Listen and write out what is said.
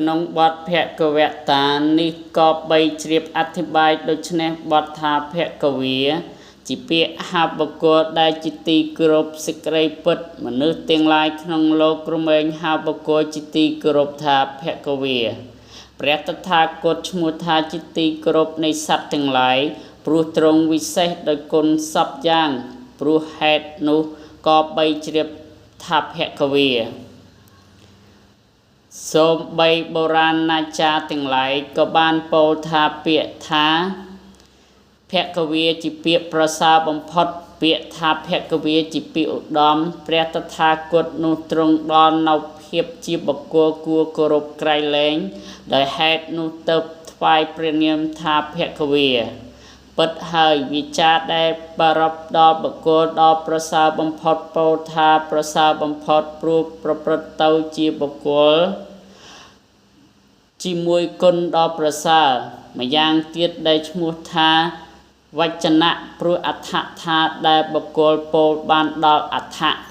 ក្នុងបទភគវតានេះក៏បីជ្រាបអធិប្បាយដូច្នេះបទថាភគវាជាពាក្យហៅបុគ្គលដែលជាទីគោរពសេចក្តីពិតមនុស្សទាំងឡាយក្នុងលោកក្រុមឯងហៅបុគ្គលជាទីគោរពថាភគវាព្រះតថាគតឈ្មោះថាជាទីគោរពនៃសត្វទាំងឡាយព្រោះទ្រង់វិសេសដោយគុណសពយ៉ាងព្រោះហេតុនោះក៏បីជ្រាបថាភគវាសូម្បីបុរាណអាចារ្យទាំងឡាយក៏បានពោលថាពាក្យថាភគវាជាពាក្យប្រសើរបំផុតពាក្យថាភគវាជាពាក្យឧត្តមព្រះតថាគតនោះទ្រង់ដល់នៅភាពជាបុគ្គលគួរគោរពក្រៃលែងដោយហេតុនោះទៅថ្វាយព្រះនាមថាភគវាពិតហើយវិចារដែលប្រពដល់បុគ្គលដល់ប្រសើរបំផុតពោលថាប្រសើរបំផុតព្រោះប្រព្រឹត្តទៅជាបុគ្គលជាមួយគុណដ៏ប្រសើរម្យ៉ាងទៀតដែលឈ្មោះថាវចនៈព្រោះអដ្ឋថាដែលបុគ្គលពោលបានដល់អដ្ឋ